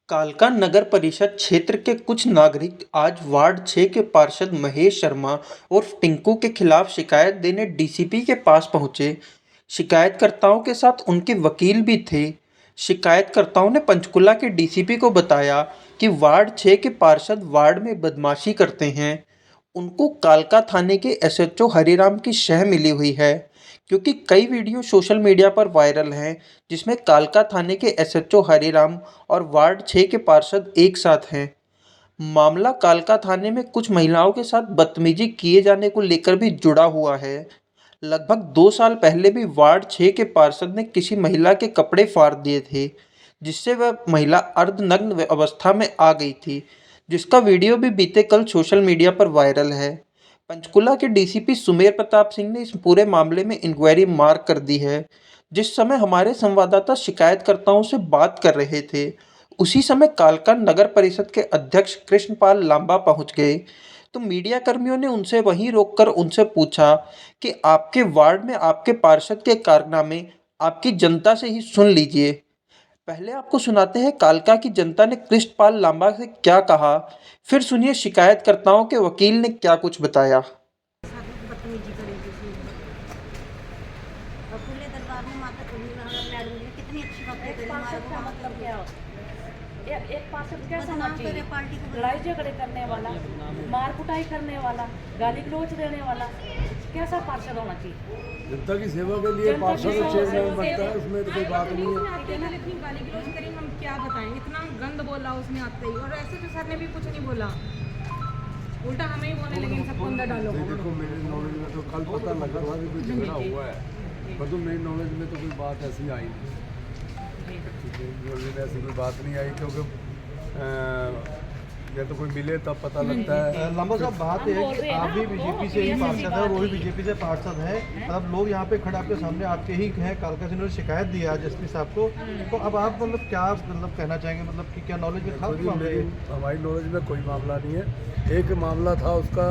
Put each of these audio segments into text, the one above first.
कालका नगर परिषद क्षेत्र के कुछ नागरिक आज वार्ड 6 के पार्षद महेश शर्मा उर्फ टिंकू के खिलाफ शिकायत देने डीसीपी के पास पहुंचे। शिकायतकर्ताओं के साथ उनके वकील भी थे। शिकायतकर्ताओं ने पंचकुला के डीसीपी को बताया कि वार्ड 6 के पार्षद वार्ड में बदमाशी करते हैं। उनको कालका थाने के एसएचओ हरिराम की शह मिली हुई है, क्योंकि कई वीडियो सोशल मीडिया पर वायरल हैं जिसमें कालका थाने के एसएचओ हरिराम और वार्ड 6 के पार्षद एक साथ हैं। मामला कालका थाने में कुछ महिलाओं के साथ बदतमीजी किए जाने को लेकर भी जुड़ा हुआ है। लगभग 2 साल पहले भी वार्ड 6 के पार्षद ने किसी महिला के कपड़े फाड़ दिए थे, जिससे वह महिला अर्धनग्न अवस्था में आ गई थी, जिसका वीडियो भी बीते कल सोशल मीडिया पर वायरल है। पंचकुला के डीसीपी सुमेर प्रताप सिंह ने इस पूरे मामले में इंक्वायरी मार्क कर दी है। जिस समय हमारे संवाददाता शिकायतकर्ताओं से बात कर रहे थे, उसी समय कालका नगर परिषद के अध्यक्ष कृष्णपाल लांबा पहुंच गए। तो मीडिया कर्मियों ने उनसे वहीं रोककर उनसे पूछा कि आपके वार्ड में आपके पार्षद के कारनामे आपकी जनता से ही सुन लीजिए। पहले आपको सुनाते हैं कालका की जनता ने कृष्णपाल लांबा से क्या कहा, फिर सुनिए शिकायतकर्ताओं के वकील ने क्या कुछ बताया। बदतमीजी करी किसी और खुले दरबार में माता मैडम ने कितनी अच्छी बातें करी। पार्षद का मतलब क्या होता है? एक पार्षद कैसा होना बदनाम करे चाहिए? पार्टी को, लड़ाई झगड़े करने वाला, मार कुटाई करने वाला, गाली गलौज देने वाला, कैसा पार्षद होना चाहिए? जनता की सेवा के लिए पार्षद और चेयरमैन बनता है, उसमें तो कोई बात नहीं है। इतनी गाली गलौज करी, हम क्या बताएं, इतना गंद बोला उसने आते ही। और ऐसे तो सर ने भी कुछ नहीं बोला, उल्टा हमें ही बोलने लगे सबको अंदर डालो। नहीं, देखो मेरे नॉलेज में तो कल पता लगा था कि कोई झगड़ा हुआ है, पर तो मेरी नॉलेज में तो कोई बात ऐसी आई नहीं। नॉलेज में ऐसी कोई बात नहीं आई, क्योंकि या तो कोई मिले तब पता लगता है। लांबा साहब, बात यह है कि आप भी बीजेपी से ही पार्षद है और वो भी बीजेपी से पार्षद है। मतलब लोग यहाँ पे खड़े आपके सामने आपके ही हैं, कालका से उन्होंने शिकायत दी आज एसपी साहब को। तो अब आप मतलब क्या कहना चाहेंगे, मतलब कि क्या नॉलेज में था? हमारी नॉलेज में कोई मामला नहीं है। एक मामला था उसका,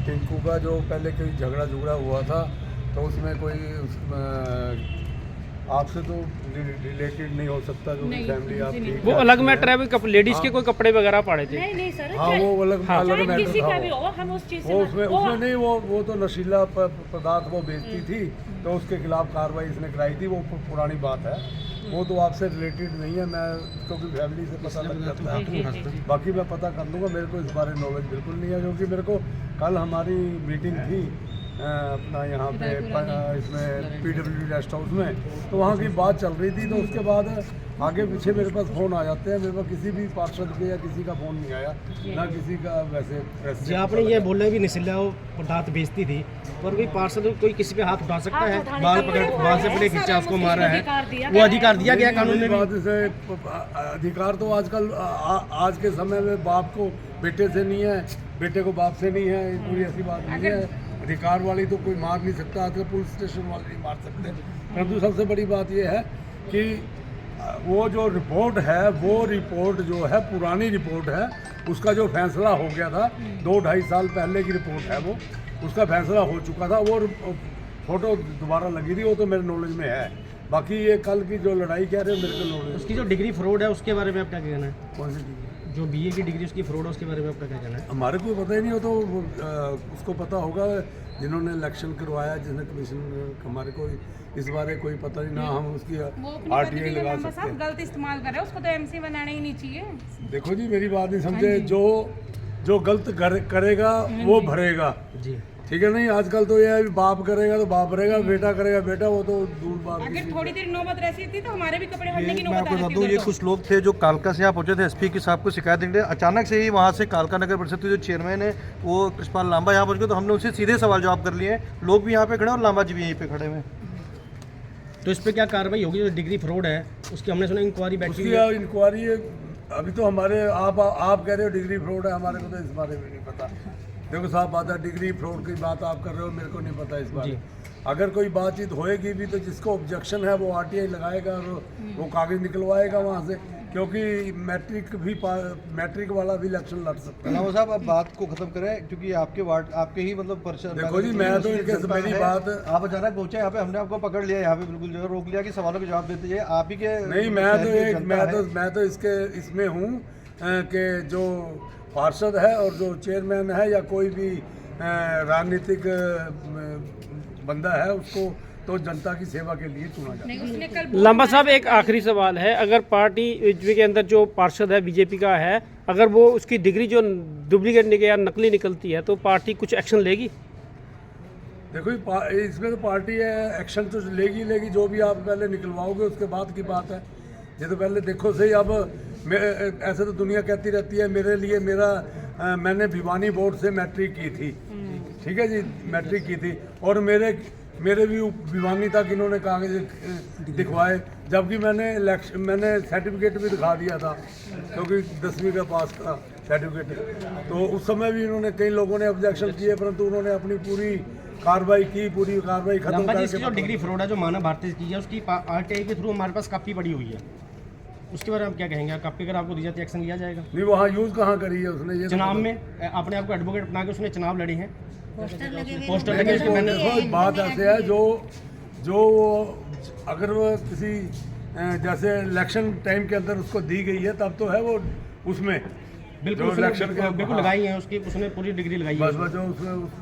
टिंकू का, जो पहले कोई झगड़ा हुआ था, तो उसमें कोई आपसे तो रिलेटेड नहीं हो सकता, क्योंकि फैमिली आपकी वो अलग मैटर है। लेडीज के कोई कपड़े वगैरह पाड़े थे? नहीं सर, हाँ, वो अलग मैटर किसी था। का भी हो, हम उस चीज से वो उसमें नहीं, वो तो नशीला पदार्थ वो बेचती थी, तो उसके खिलाफ कार्रवाई इसने कराई थी। वो पुरानी बात है, वो तो आपसे रिलेटेड नहीं है। मैं क्योंकि फैमिली से पता लग जाता है, बाकी मैं पता कर लूँगा। मेरे को इस बारे में नॉलेज बिल्कुल नहीं है, क्योंकि मेरे को कल हमारी मीटिंग थी अपना यहाँ पे इसमें पीडब्ल्यूडी रेस्ट हाउस में, तो वहाँ की बात चल रही थी। तो उसके बाद आगे पीछे मेरे पास फ़ोन आ जाते हैं। मेरे पास किसी भी पार्षद के या किसी का फ़ोन नहीं आया, ना किसी का वैसे प्रेस जी, आपने ये बोला कि नशीला पदार्थ बेचती थी, पर कोई पार्षद कोई किसी पे हाथ उठा सकता है? बाल से पकड़ खींचा, उसको मारा है, वो अधिकार दिया गया कानून में? बात से अधिकार तो आजकल आज के समय में बाप को बेटे से नहीं है, बेटे को बाप से नहीं है, कोई ऐसी बात नहीं है। अधिकार वाली तो कोई मार नहीं सकता, आजकल पुलिस स्टेशन वाले नहीं मार सकते। परंतु सबसे बड़ी बात यह है कि वो जो रिपोर्ट है, वो रिपोर्ट जो है पुरानी रिपोर्ट है। उसका जो फैसला हो गया था 2-2.5 साल पहले की रिपोर्ट है, वो उसका फैसला हो चुका था। वो फोटो दोबारा लगी थी, वो तो मेरे नॉलेज में है। बाकी ये कल की जो लड़ाई कह रहे हो, मेरे को नॉलेज। उसकी जो डिग्री फ्रॉड है उसके बारे में आपका क्या कहना है? कौन सी डिग्री? जो बीए की डिग्री उसकी फ्रॉड है, उसके बारे में आपका क्या कहना है? हमारे को पता ही नहीं हो, तो उसको पता होगा जिन्होंने इलेक्शन करवाया, जिसने कमीशन। हमारे को इस बारे कोई पता नहीं, ना हम उसकी आरटीआई लगा सकते हैं। गलत इस्तेमाल कर रहे हैं, उसको तो एमसी बनाना ही नहीं चाहिए। देखो जी, मेरी बात नहीं समझे। जो गलत करेगा वो भरेगा जी, ठीक है। नहीं, आजकल तो ये है, बाप करेगा तो बाप भरेगा, बेटा करेगा बेटा, वो तो दूर बात। अगर थोड़ी देर नौबत रहती थी तो हमारे भी कपड़े हटने की मैं नौबत आपको आ बता जाती दूं, है। ये कुछ लोग थे जो कालका से यहाँ पहुंचे थे एसपी के साहब को शिकायत देने। अचानक से ही वहाँ से कालका नगर परिषद के जो चेयरमैन है वो कृष्णपाल लांबा यहाँ पहुँच गए, तो हमने उनसे सीधे सवाल जवाब कर लिए हैं। लोग भी यहाँ पे खड़े और लांबा जी भी यहीं पे खड़े हुए। तो इस पर क्या कार्रवाई होगी? जो डिग्री फ्रॉड है उसकी हमने सुना इंक्वायरी बैठी हुई है। इंक्वायरी अभी तो हमारे आप कह रहे हो डिग्री फ्रॉड है, हमारे को तो इस बारे में नहीं पता। देखो साहब, बात है डिग्री फ्रॉड की बात आप कर रहे हो, मेरे को नहीं पता इस बारे में। अगर कोई बातचीत होएगी भी तो जिसको ऑब्जेक्शन है वो आरटीआई लगाएगा और वो कागज़ निकलवाएगा वहाँ से क्योंकि मैट्रिक वाला भी इलेक्शन लड़ सकता है। लांबा साहब अब बात को खत्म करें, क्योंकि आपके वार्ड आपके ही मतलब परिषद। देखो जी, मैं तो इनके से मेरी बात, आप अचानक पहुंचे यहाँ पे, हमने आपको पकड़ लिया यहाँ पे, बिल्कुल जो है रोक लिया कि सवालों के जवाब देते जाइए। आप ही के नहीं, मैं तो इसमें हूँ कि जो पार्षद है और जो चेयरमैन है या कोई भी राजनीतिक बंदा है, उसको तो जनता की सेवा के लिए चुना जाता है। उसने कल लांबा साहब एक आखिरी सवाल है, अगर पार्टी के अंदर जो पार्षद है बीजेपी का है, अगर वो उसकी डिग्री जो डुप्लीकेट या नकली निकलती है तो पार्टी कुछ एक्शन लेगी? देखो इसमें तो पार्टी एक्शन तो लेगी, जो भी आप पहले निकलवाओगे उसके बाद की बात है। ये तो पहले देखो सही। अब ऐसे तो दुनिया कहती रहती है मेरे लिए मैंने भिवानी बोर्ड से मैट्रिक की थी, ठीक है जी, मैट्रिक की थी, और मेरे भी भिवानी तक इन्होंने कागज दिखवाए, जबकि मैंने सर्टिफिकेट भी दिखा दिया था, क्योंकि 10वीं का पास था सर्टिफिकेट। तो उस समय भी इन्होंने, कई लोगों ने ऑब्जेक्शन किए, परंतु उन्होंने अपनी पूरी कार्रवाई खत्म करके। जो डिग्री फ्रॉड है जो मानव भारती की है, उसकी आरटीआई के थ्रू हमारे पास कापी पड़ी हुई है, उसके बारे में आप क्या कहेंगे? कापी अगर आपको दी जाती है एक्शन लिया जाएगा? नहीं, वहाँ यूज़ कहाँ करी है उसने? ये चुनाव में अपने आप को एडवोकेट बना के उसने चुनाव लड़े हैं, पोस्टर लगे हुए पोस्टर हैं। लगे उसके मैंने देखो, बात ऐसे है जो अगर वो किसी जैसे इलेक्शन टाइम के अंदर उसको दी गई है, तब तो है वो उसमें बिल्कुल बिल्कुल लगाई है उसकी, उसने पूरी डिग्री लगाई है। बस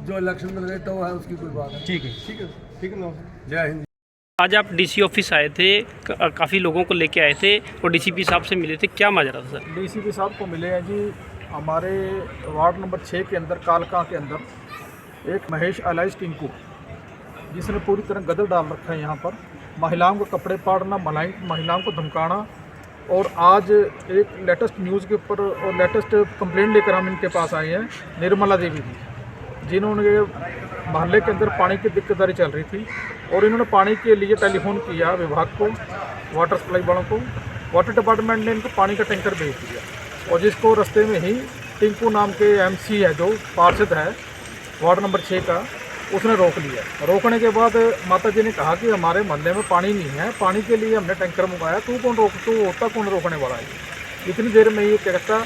जो इलेक्शन में लगे तो है उसकी कोई बात है। ठीक है। जय हिंद। आज आप डीसी ऑफिस आए थे, काफ़ी लोगों को लेके आए थे और डीसीपी साहब से मिले थे, क्या माजरा था सर? डीसीपी साहब को मिले हैं जी, हमारे वार्ड नंबर 6 के अंदर कालका के अंदर एक महेश अलाइस टिंकू, जिसने पूरी तरह गदर डाल रखा है यहाँ पर, महिलाओं को कपड़े फाड़ना, महिलाओं को धमकाना। और आज एक लेटेस्ट न्यूज़ के ऊपर और लेटेस्ट कंप्लेंट लेकर हम इनके पास आए हैं, निर्मला देवी जी, जिन्होंने मोहल्ले के अंदर पानी की दिक्कतदारी चल रही थी और इन्होंने पानी के लिए टेलीफोन किया विभाग को, वाटर सप्लाई वालों को। वाटर डिपार्टमेंट ने इनको पानी का टैंकर भेज दिया और जिसको रास्ते में ही टिंकू नाम के एमसी है, जो पार्षद है वार्ड नंबर 6 का, उसने रोक लिया। रोकने के बाद माता जी ने कहा कि हमारे मोहल्ले में पानी नहीं है, पानी के लिए हमने टैंकर मंगाया, तू होता कौन रोकने वाला है? इतनी देर में ये कहता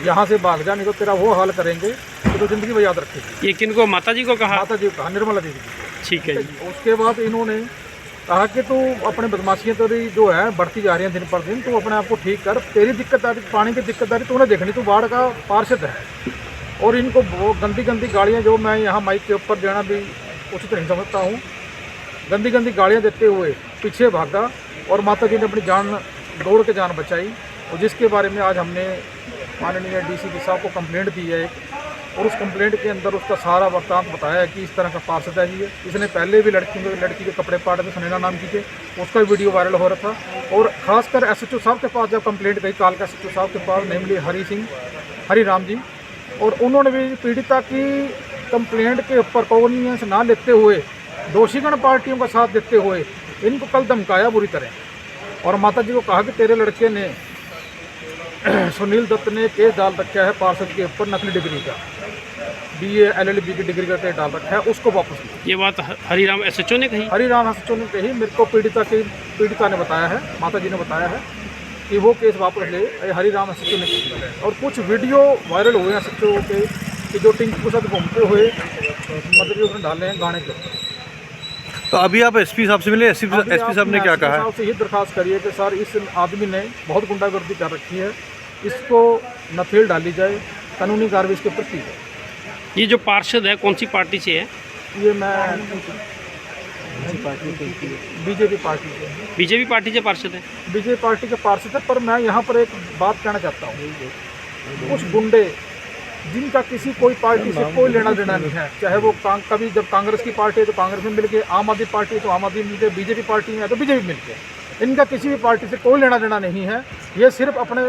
यहाँ से भाग जा, नहीं तो तेरा वो हाल करेंगे तो ज़िंदगी में याद रखेगी। ये किनको, माता जी को कहा? माता जी को कहा, निर्मला देवी जी। ठीक है जी। उसके बाद इन्होंने कहा कि तू अपने बदमाशियाँ तेरी जो है बढ़ती जा रही हैं दिन पर दिन, तू अपने आप को ठीक कर, तेरी दिक्कतदारी पानी की दिक्कतदारी तूने देखनी, तू वार्ड का पार्षद है। और इनको वो गंदी गालियाँ, जो मैं यहाँ माइक के ऊपर देना भी उचित नहीं समझता हूँ, गंदी गालियाँ देते हुए पीछे भागा और माता जी ने अपनी जान दौड़ के जान बचाई। और जिसके बारे में आज हमने माननीय डीसीपी साहब को कंप्लेंट दी है और उस कंप्लेंट के अंदर उसका सारा वृत्तांत बताया है कि इस तरह का पार्षद है ये, इसने पहले भी लड़की के कपड़े फाड़े थे, सुनैना नाम की थे, उसका भी वीडियो वायरल हो रहा था। और खासकर एसएचओ साहब के पास जब कंप्लेंट गई, कालका एसएचओ साहब के पास, नेमली हरी राम जी, और उन्होंने भी पीड़िता की कंप्लेंट के ऊपर कॉग्निजेंस ना लेते हुए, दोषीगण पार्टियों का साथ देते हुए इनको कल धमकाया बुरी तरह। और माता जी को कहा कि तेरे लड़के ने सुनील दत्त ने केस डाल रखा है पार्षद के ऊपर नकली डिग्री का, BA LLB की डिग्री का केस डाल रखा है, उसको वापस लो। ये बात हरिराम एसएचओ ने कही? हरिराम एसएचओ ने कही, मेरे को पीड़िता ने बताया है, माता जी ने बताया है कि वो केस वापस ले, हरिराम एसएचओ ने कहा। और कुछ वीडियो वायरल हुए हैं एसएचओ के कि जो टिंकू के साथ घूमते हुए मतलब उसने डाले हैं गाने के ऊपर। तो अभी आप एसपी साहब से मिले, एसपी साहब ने क्या कहा है? से ये दरखास्त करिए कि सर इस आदमी ने बहुत गुंडागर्दी कर रखी है, इसको नफेल डाली जाए, कानूनी कार्रवाई इसके ऊपर की जाए। ये जो पार्षद है कौन सी पार्टी से है? ये मैं बीजेपी पार्टी से। बीजेपी पार्टी से पार्षद है? बीजेपी पार्टी के पार्षद है। पर मैं यहाँ पर एक बात कहना चाहता हूँ, कुछ गुंडे जिनका किसी कोई पार्टी से कोई लेना देना नहीं है, चाहे वो कभी जब कांग्रेस की पार्टी है तो कांग्रेस में मिल के, आम आदमी पार्टी है तो आम आदमी मिल के, बीजेपी पार्टी में है तो बीजेपी मिल के, इनका किसी भी पार्टी से कोई लेना देना नहीं है। ये सिर्फ अपने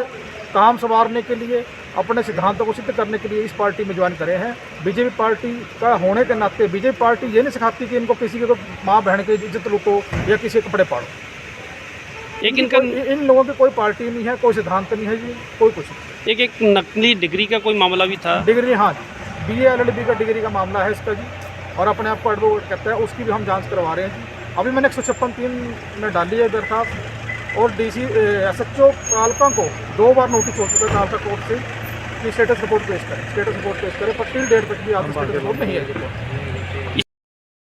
काम संवारने के लिए, अपने सिद्धांतों को सिद्ध करने के लिए इस पार्टी में ज्वाइन करे हैं। बीजेपी पार्टी का होने के नाते बीजेपी पार्टी ये नहीं सिखाती कि इनको किसी के माँ बहन की इज्जत लूटो या किसी के कपड़े पाड़ो। एक इन लोगों की कोई पार्टी नहीं है, कोई सिद्धांत नहीं है जी, कोई कुछ नहीं। एक नकली डिग्री का कोई मामला भी था? डिग्री, हाँ जी, BA LLB का डिग्री का मामला है इसका जी, और अपने आप को एडवोकेट कहता है, उसकी भी हम जांच करवा रहे हैं जी। अभी मैंने 156(3) में डाली है दरखास्त और डीसी SHO कालका को 2 बार नोटिस हो चुका है कालका कोर्ट से कि स्टेटस रिपोर्ट पेश करें, स्टेटस रिपोर्ट पेश करें, पर टिल डेट तक भी आपको स्टेटस रिपोर्ट नहीं है।